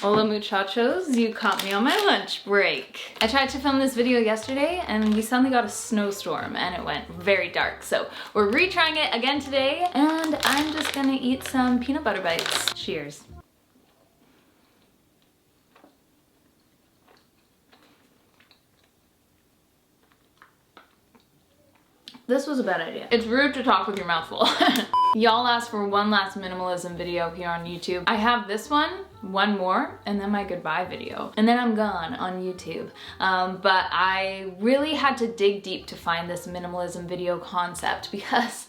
Hola muchachos, you caught me on my lunch break. I tried to film this video yesterday and we suddenly got a snowstorm and it went very dark. So we're retrying it again today and I'm just gonna eat some peanut butter bites. Cheers. This was a bad idea. It's rude to talk with your mouth full. Y'all asked for one last minimalism video here on YouTube. I have this one more, and then my goodbye video. And then I'm gone on YouTube. But I really had to dig deep to find this minimalism video concept because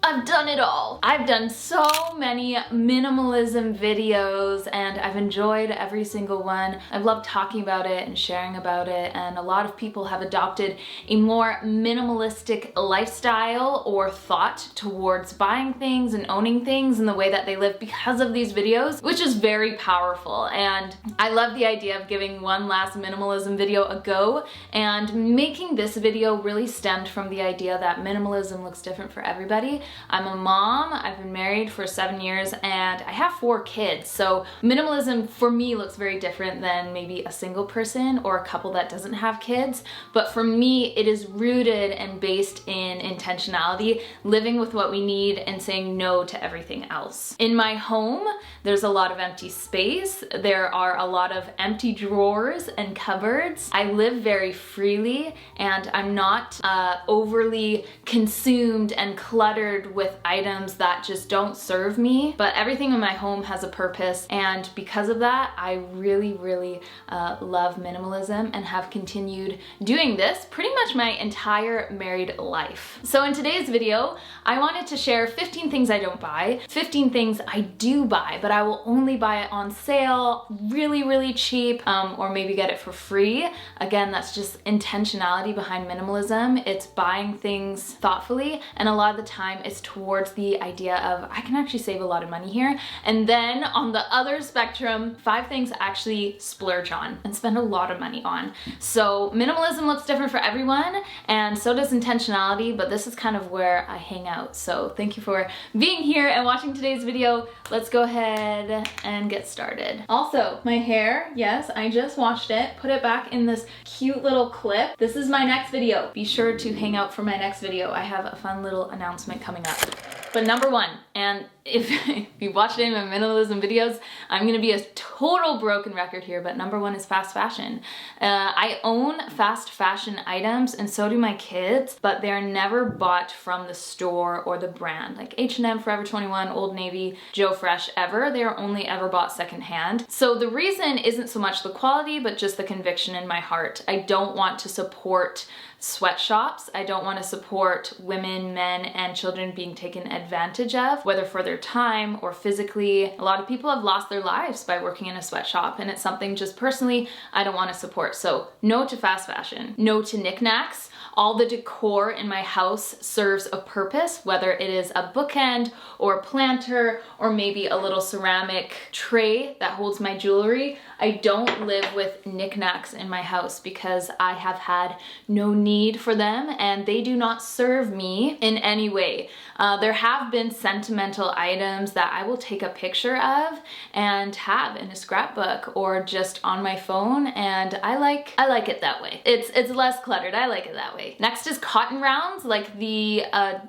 I've done it all. I've done so many minimalism videos and I've enjoyed every single one. I've loved talking about it and sharing about it, and a lot of people have adopted a more minimalistic lifestyle or thought towards buying things and owning things in the way that they live because of these videos, which is very powerful. And I love the idea of giving one last minimalism video a go, and making this video really stemmed from the idea that minimalism looks different for everybody. I'm a mom, I've been married for 7 years, and I have 4 kids. So minimalism for me looks very different than maybe a single person or a couple that doesn't have kids. But for me, it is rooted and based in intentionality, living with what we need and saying no to everything else. In my home, there's a lot of empty space. There are a lot of empty drawers and cupboards. I live very freely and I'm not overly consumed and cluttered with items that just don't serve me, but everything in my home has a purpose, and because of that I really love minimalism and have continued doing this pretty much my entire married life. So in today's video I wanted to share 15 things I don't buy, 15 things I do buy but I will only buy it on sale, really cheap, or maybe get it for free. Again, that's just intentionality behind minimalism. It's buying things thoughtfully, and a lot of the time it's towards the idea of I can actually save a lot of money here. And then on the other spectrum, 5 things I actually splurge on and spend a lot of money on. So minimalism looks different for everyone, and so does intentionality, but this is kind of where I hang out. So thank you for being here and watching today's video. Let's go ahead and get started. Also, my hair, yes, I just washed it, put it back in this cute little clip. This is my next video. Be sure to hang out for my next video. I have a fun little announcement coming up. But number one, and if you watched any of my minimalism videos, I'm gonna be a total broken record here, but number one is fast fashion. I own fast fashion items and so do my kids, but they're never bought from the store or the brand. Like H&M, Forever 21, Old Navy, Joe Fresh, ever. They are only ever bought secondhand. So the reason isn't so much the quality, but just the conviction in my heart. I don't want to support sweatshops. I don't want to support women, men, and children being taken advantage of, whether for their time or physically. A lot of people have lost their lives by working in a sweatshop, and it's something just personally I don't want to support. So no to fast fashion, no to knickknacks. All the decor in my house serves a purpose, whether it is a bookend or a planter or maybe a little ceramic tray that holds my jewelry. I don't live with knickknacks in my house because I have had no need for them and they do not serve me in any way. There have been sentimental items that I will take a picture of and have in a scrapbook or just on my phone, and I like it that way. It's less cluttered. I like it that way. Next is cotton rounds, like the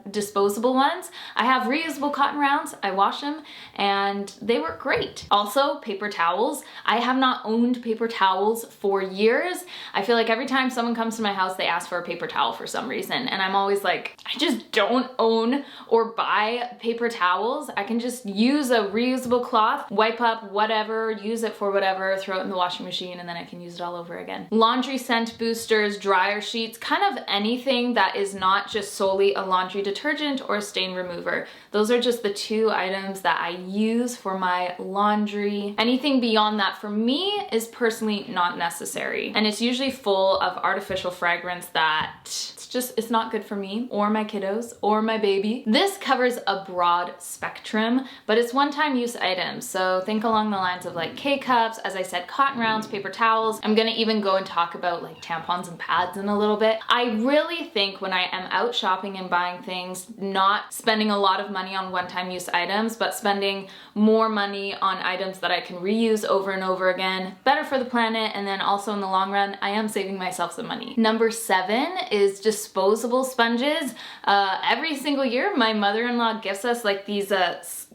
disposable ones. I have reusable cotton rounds. I wash them and they work great. Also, paper towels. I have not owned paper towels for years. I feel like every time someone comes to my house, they ask for a paper towel for some reason, and I'm always like, I just don't own or buy paper towels. I can just use a reusable cloth, wipe up whatever, use it for whatever, throw it in the washing machine, and then I can use it all over again. Laundry scent boosters, dryer sheets, kind of anything that is not just solely a laundry detergent or a stain remover. Those are just the 2 items that I use for my laundry. Anything beyond that for me is personally not necessary. And it's usually full of artificial fragrance that it's not good for me or my kiddos or my baby. This covers a broad spectrum spectrum, but it's one-time use items. So think along the lines of like K-cups, as I said, cotton rounds, paper towels. I'm gonna even go and talk about like tampons and pads in a little bit. I really think when I am out shopping and buying things, not spending a lot of money on one-time use items, but spending more money on items that I can reuse over and over again, better for the planet, and then also in the long run, I am saving myself some money. Number 7 is disposable sponges. Every single year, my mother-in-law gifts us like these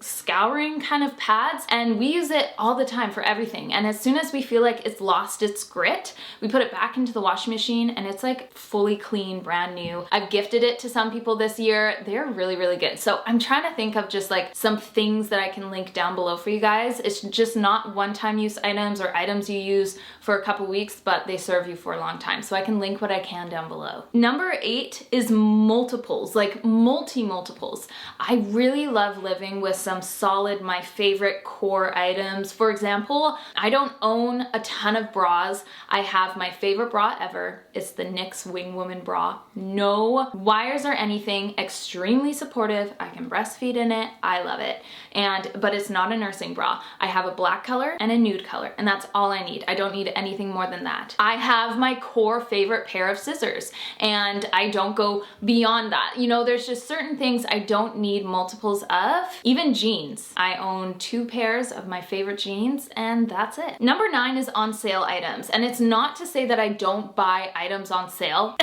scouring kind of pads, and we use it all the time for everything. And as soon as we feel like it's lost its grit, we put it back into the washing machine and it's like fully clean, brand new. I've gifted it to some people this year. They're really, really good. So I'm trying to think of just like some things that I can link down below for you guys. It's just not one-time use items or items you use for a couple weeks, but they serve you for a long time. So I can link what I can down below. Number 8 is multiples, like multiples. I really love living with some solid, my favorite core items. For example, I don't own a ton of bras. I have my favorite bra ever. It's the NYX Wing Woman bra. No wires or anything, extremely supportive. I can breastfeed in it. I love it. But it's not a nursing bra. I have a black color and a nude color, and that's all I need. I don't need anything more than that. I have my core favorite pair of scissors, and I don't go beyond that. You know, there's just certain things I don't need multiples of. Even jeans. I own 2 pairs of my favorite jeans, and that's it. Number 9 is on sale items, and it's not to say that I don't buy items on sale.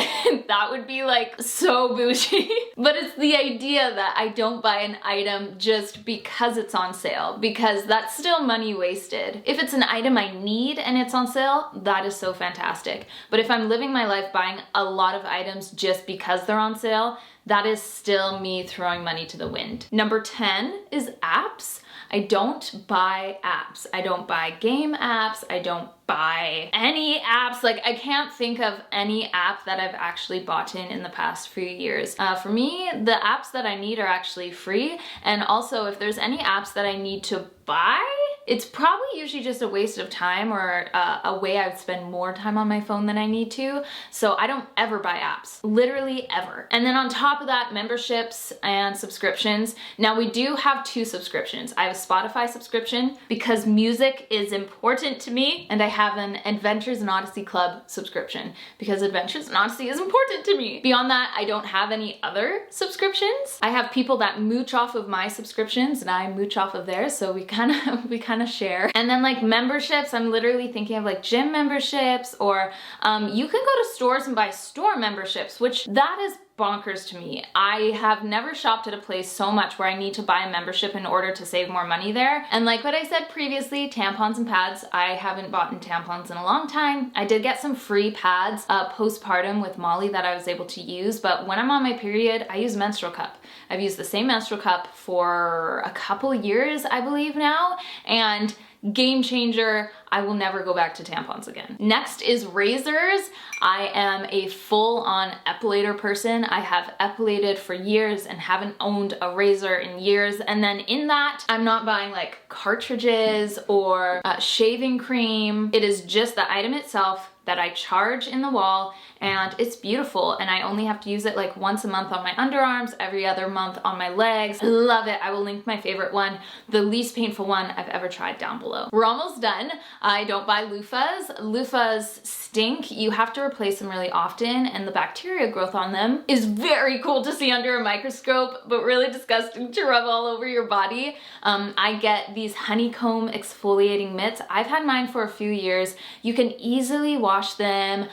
That would be like so bougie. But it's the idea that I don't buy an item just because it's on sale, because that's still money wasted. If it's an item I need and it's on sale, that is so fantastic. But if I'm living my life buying a lot of items just because they're on sale, that is still me throwing money to the wind. Number 10 is apps. I don't buy apps. I don't buy game apps. I don't buy any apps. Like, I can't think of any app that I've actually bought in the past few years. For me, the apps that I need are actually free. And also, if there's any apps that I need to buy, it's probably usually just a waste of time or a way I would spend more time on my phone than I need to. So I don't ever buy apps, literally ever. And then on top of that, memberships and subscriptions. Now we do have 2 subscriptions. I have a Spotify subscription because music is important to me, and I have an Adventures in Odyssey Club subscription because Adventures in Odyssey is important to me. Beyond that, I don't have any other subscriptions. I have people that mooch off of my subscriptions and I mooch off of theirs, so we kind of share. And then like memberships, I'm literally thinking of like gym memberships, or you can go to stores and buy store memberships, which that is bonkers to me. I have never shopped at a place so much where I need to buy a membership in order to save more money there. And like what I said previously, tampons and pads, I haven't bought in tampons in a long time. I did get some free pads postpartum with Molly that I was able to use, but when I'm on my period, I use menstrual cup. I've used the same menstrual cup for a couple years, I believe now, and game changer. I will never go back to tampons again. Next is razors. I am a full-on epilator person. I have epilated for years and haven't owned a razor in years. And then in that, I'm not buying like cartridges or shaving cream. It is just the item itself that I charge in the wall, and it's beautiful, and I only have to use it like once a month on my underarms, every other month on my legs. I love it. I will link my favorite one, the least painful one I've ever tried, down below. We're almost done. I don't buy loofahs. Loofahs stink. You have to replace them really often, and the bacteria growth on them is very cool to see under a microscope, but really disgusting to rub all over your body. I get these honeycomb exfoliating mitts. I've had mine for a few years. You can easily wash them.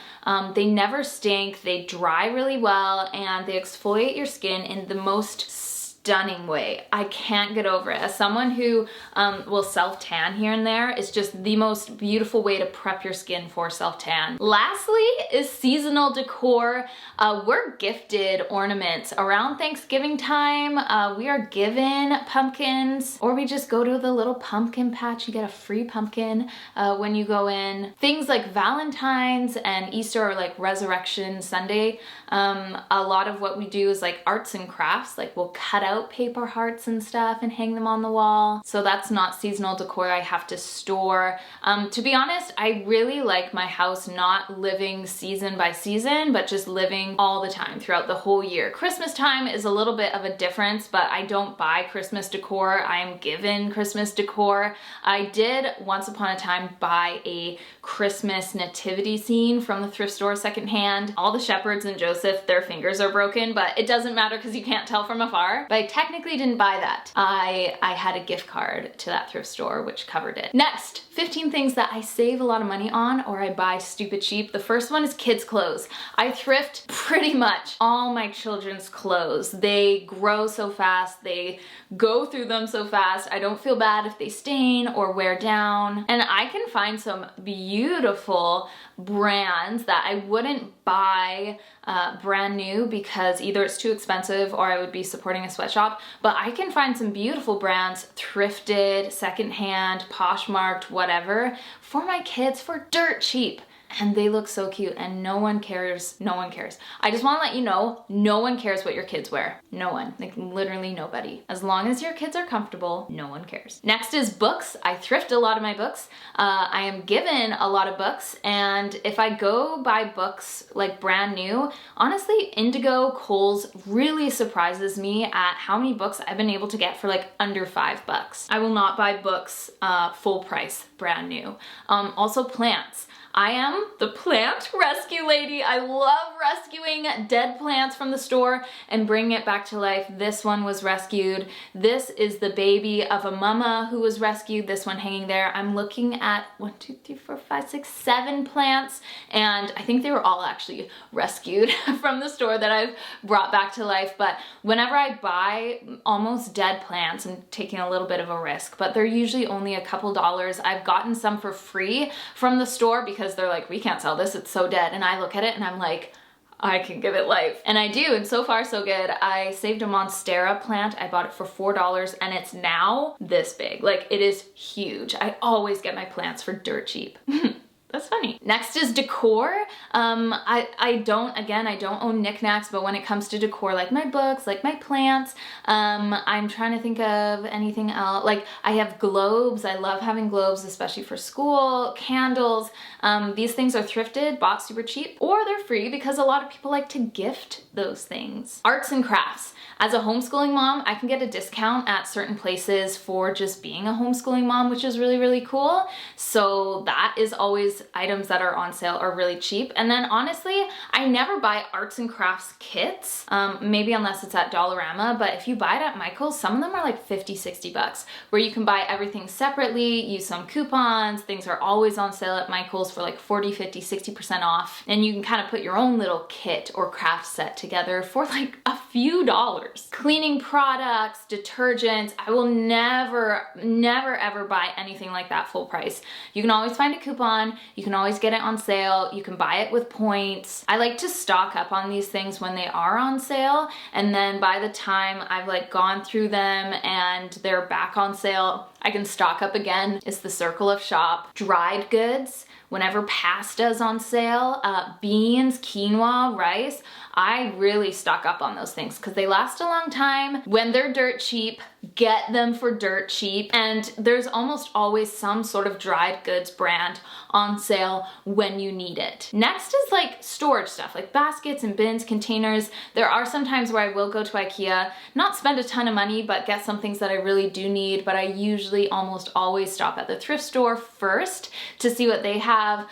They never stink. They dry really well, and they exfoliate your skin in the most stunning way. I can't get over it. As someone who will self-tan here and there, it's just the most beautiful way to prep your skin for self-tan. Lastly is seasonal decor. We're gifted ornaments. Around Thanksgiving time, we are given pumpkins, or we just go to the little pumpkin patch. You get a free pumpkin when you go in. Things like Valentine's and Easter, or like Resurrection Sunday, a lot of what we do is like arts and crafts. Like we'll cut out out paper hearts and stuff and hang them on the wall. So that's not seasonal decor I have to store. To be honest, I really like my house not living season by season, but just living all the time throughout the whole year. Christmas time is a little bit of a difference, but I don't buy Christmas decor. I am given Christmas decor. I did once upon a time buy a Christmas nativity scene from the thrift store secondhand. All the shepherds and Joseph, their fingers are broken, but it doesn't matter because you can't tell from afar. But I technically didn't buy that. I had a gift card to that thrift store which covered it. Next, 15 things that I save a lot of money on or I buy stupid cheap. The first one is kids' clothes. I thrift pretty much all my children's clothes. They grow so fast, they go through them so fast. I don't feel bad if they stain or wear down. And I can find some beautiful brands that I wouldn't buy brand new because either it's too expensive or I would be supporting a sweatshop, but I can find some beautiful brands, thrifted, secondhand, Poshmarked, whatever, for my kids for dirt cheap. And they look so cute and no one cares. No one cares. I just want to let you know, no one cares what your kids wear. No one. Like literally nobody. As long as your kids are comfortable, no one cares. Next is books. I thrift a lot of my books. I am given a lot of books, and if I go buy books like brand new, honestly, Indigo Kohl's really surprises me at how many books I've been able to get for like under $5. I will not buy books full price, brand new. Also plants. I am the plant rescue lady. I love rescuing dead plants from the store and bringing it back to life. This one was rescued. This is the baby of a mama who was rescued. This one hanging there. I'm looking at 1, 2, 3, 4, 5, 6, 7 plants, and I think they were all actually rescued from the store that I've brought back to life. But whenever I buy almost dead plants, I'm taking a little bit of a risk, but they're usually only a couple dollars. I've gotten some for free from the store because they're like, we can't sell this, it's so dead. And I look at it and I'm like, I can give it life. And I do, and so far so good. I saved a Monstera plant. I bought it for $4 and it's now this big. Like, it is huge. I always get my plants for dirt cheap. That's funny. Next is decor. I don't own knickknacks, but when it comes to decor, like my books, like my plants, I'm trying to think of anything else. Like I have globes. I love having globes, especially for school, candles. These things are thrifted, bought super cheap, or they're free because a lot of people like to gift those things. Arts and crafts. As a homeschooling mom, I can get a discount at certain places for just being a homeschooling mom, which is really, really cool. So that is always items that are on sale are really cheap. And then honestly, I never buy arts and crafts kits, maybe unless it's at Dollarama, but if you buy it at Michael's, some of them are like 50, 60 bucks, where you can buy everything separately, use some coupons, things are always on sale at Michael's for like 40, 50, 60% off, and you can kind of put your own little kit or craft set together for like a few dollars. Cleaning products, detergents, I will never ever buy anything like that full price. You can always find a coupon, you can always get it on sale, you can buy it with points. I like to stock up on these things when they are on sale, and then by the time I've like gone through them and they're back on sale, I can stock up again. It's the circle of shop. Dried goods, whenever pasta's on sale, beans, quinoa, rice, I really stock up on those things because they last a long time. When they're dirt cheap, get them for dirt cheap. And there's almost always some sort of dried goods brand on sale when you need it. Next is like storage stuff, like baskets and bins, containers. There are some times where I will go to IKEA, not spend a ton of money, but get some things that I really do need. But I usually almost always stop at the thrift store first to see what they have.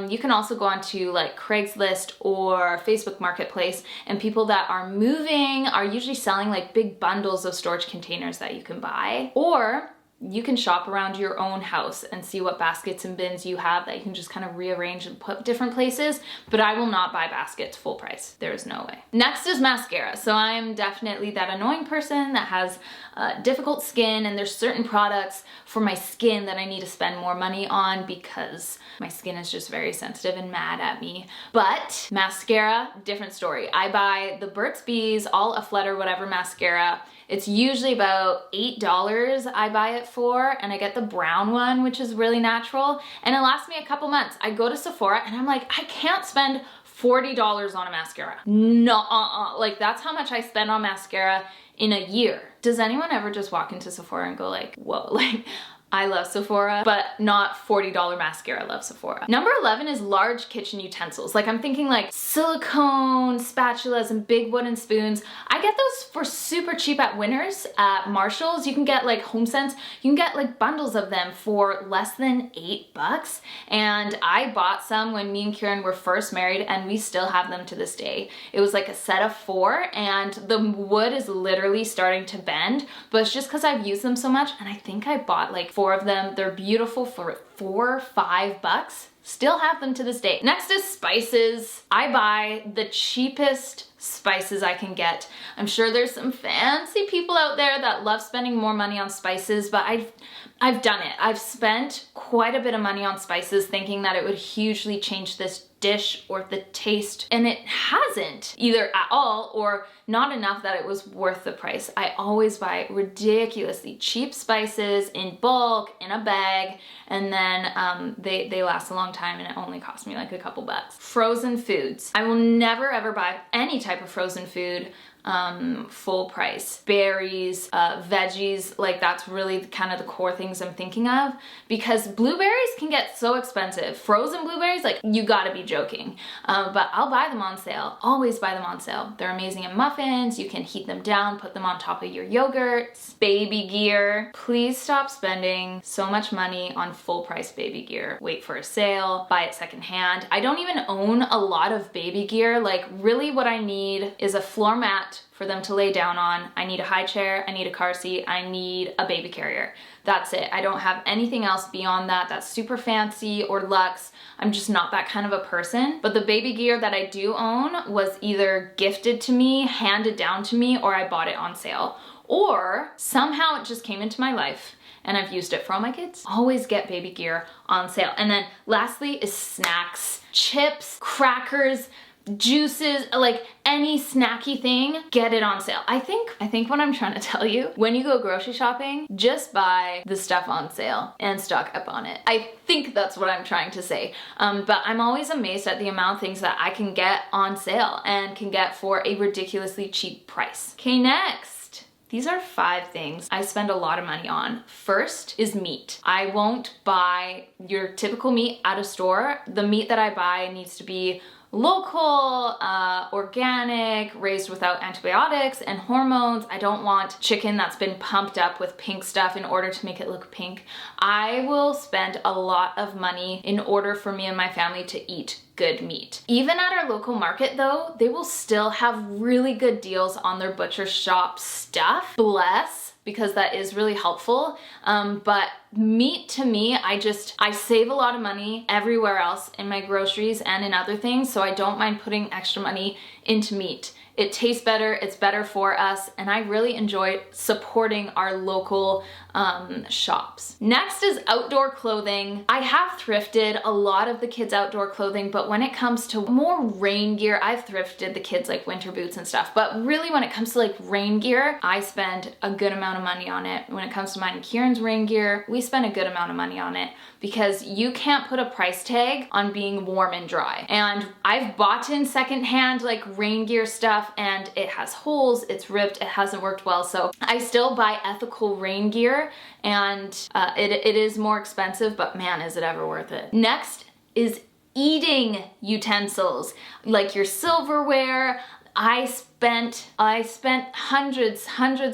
You can also go on to like Craigslist or Facebook Marketplace, and people that are moving are usually selling like big bundles of storage containers that you can buy. Or you can shop around your own house and see what baskets and bins you have that you can just kind of rearrange and put different places, but I will not buy baskets full price. There is no way. Next is mascara. So I'm definitely that annoying person that has difficult skin, and there's certain products for my skin that I need to spend more money on because my skin is just very sensitive and mad at me. But mascara, different story. I buy the Burt's Bees All A Flutter whatever mascara. It's usually about $8 I buy it for, and I get the brown one, which is really natural, and it lasts me a couple months. I go to Sephora and I'm like, I can't spend $40 on a mascara. No, like that's how much I spend on mascara in a year. Does anyone ever just walk into Sephora and go like, whoa, like I love Sephora, but not $40 mascara, I love Sephora. Number 11 is large kitchen utensils. Like I'm thinking like silicone spatulas and big wooden spoons. I get those for super cheap at Winners at Marshall's. You can get like HomeSense, you can get like bundles of them for less than $8. And I bought some when me and Kieran were first married and we still have them to this day. It was like a set of 4 and the wood is literally starting to bend, but it's just because I've used them so much and I think I bought like 4 of them. They're beautiful for $4 or $5. Still have them to this day. Next is spices. I buy the cheapest spices I can get. I'm sure there's some fancy people out there that love spending more money on spices, but I've done it. I've spent quite a bit of money on spices thinking that it would hugely change this dish or the taste, and it hasn't, either at all or not enough that it was worth the price. I always buy ridiculously cheap spices in bulk, in a bag, and then they last a long time and it only cost me like a couple bucks. Frozen foods. I will never ever buy any type of frozen food full price. Berries, veggies, like that's really kind of the core things I'm thinking of, because blueberries can get so expensive. Frozen blueberries, like you gotta be joking. But I'll buy them on sale, always buy them on sale. They're amazing in muffins, you can heat them down, put them on top of your yogurts. Baby gear, please stop spending so much money on full price baby gear. Wait for a sale, buy it secondhand. I don't even own a lot of baby gear. Like really what I need is a floor mat for them to lay down on. I need a high chair, I need a car seat, I need a baby carrier. That's it. I don't have anything else beyond that that's super fancy or luxe. I'm just not that kind of a person. But the baby gear that I do own was either gifted to me, handed down to me, or I bought it on sale. Or somehow it just came into my life and I've used it for all my kids. Always get baby gear on sale. And then lastly is snacks, chips, crackers, juices, like any snacky thing, get it on sale. I think what I'm trying to tell you, when you go grocery shopping, just buy the stuff on sale and stock up on it. I think that's what I'm trying to say. But I'm always amazed at the amount of things that I can get on sale and can get for a ridiculously cheap price. Okay, next. These are 5 things I spend a lot of money on. First is meat. I won't buy your typical meat at a store. The meat that I buy needs to be local, organic, raised without antibiotics and hormones. I don't want chicken that's been pumped up with pink stuff in order to make it look pink. I will spend a lot of money in order for me and my family to eat good meat. Even at our local market though, they will still have really good deals on their butcher shop stuff. Bless, because that is really helpful. But meat to me, I save a lot of money everywhere else in my groceries and in other things, so I don't mind putting extra money into meat. It tastes better, it's better for us, and I really enjoy supporting our local shops. Next is outdoor clothing. I have thrifted a lot of the kids' outdoor clothing, but when it comes to more rain gear, I've thrifted the kids like winter boots and stuff, but really when it comes to like rain gear, I spend a good amount of money on it. When it comes to mine and Kieran's rain gear, we spend a good amount of money on it because you can't put a price tag on being warm and dry. And I've bought in secondhand like rain gear stuff and it has holes, it's ripped, it hasn't worked well, so I still buy ethical rain gear, and it is more expensive, but man, is it ever worth it. Next is eating utensils, like your silverware. I spent hundreds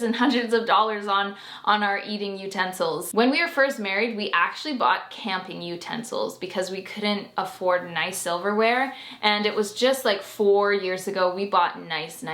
and hundreds of dollars on our eating utensils. When we were first married, we actually bought camping utensils because we couldn't afford nice silverware, and it was just like 4 years ago we bought nice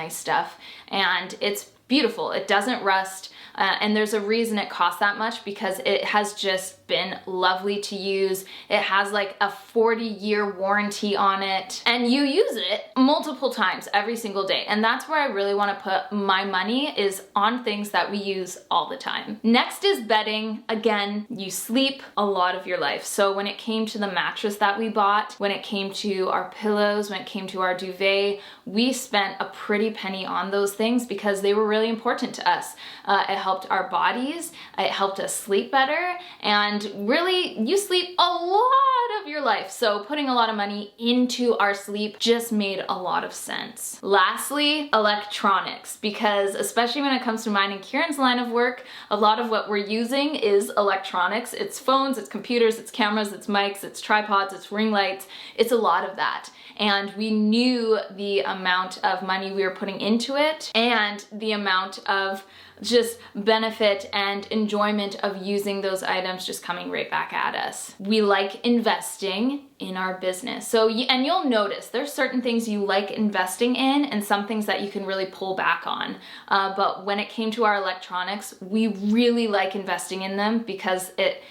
stuff, and it's beautiful. It doesn't rust. And there's a reason it costs that much, because it has just been lovely to use. It has like a 40-year warranty on it, and you use it multiple times every single day. And that's where I really want to put my money, is on things that we use all the time. Next is bedding. Again, you sleep a lot of your life. So when it came to the mattress that we bought, when it came to our pillows, when it came to our duvet, we spent a pretty penny on those things because they were really important to us. It helped our bodies, it helped us sleep better, and really you sleep a lot of your life, so putting a lot of money into our sleep just made a lot of sense. Lastly, electronics, because especially when it comes to mine and Kieran's line of work, a lot of what we're using is electronics. It's phones, it's computers, it's cameras, it's mics, it's tripods, it's ring lights, it's a lot of that. And we knew the amount of money we were putting into it and the amount of just benefit and enjoyment of using those items just coming right back at us. We like investing in our business. So, and you'll notice there's certain things you like investing in and some things that you can really pull back on. But when it came to our electronics, we really like investing in them because it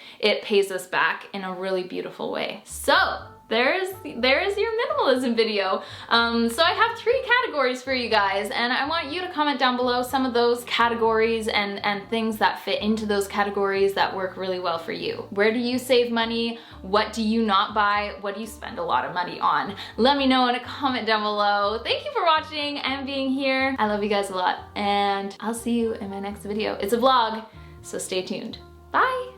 pays us back in a really beautiful way. So, there is your minimalism video. So I have 3 categories for you guys, and I want you to comment down below some of those categories and things that fit into those categories that work really well for you. Where do you save money? What do you not buy? What do you spend a lot of money on? Let me know in a comment down below. Thank you for watching and being here. I love you guys a lot, and I'll see you in my next video. It's a vlog, so stay tuned. Bye!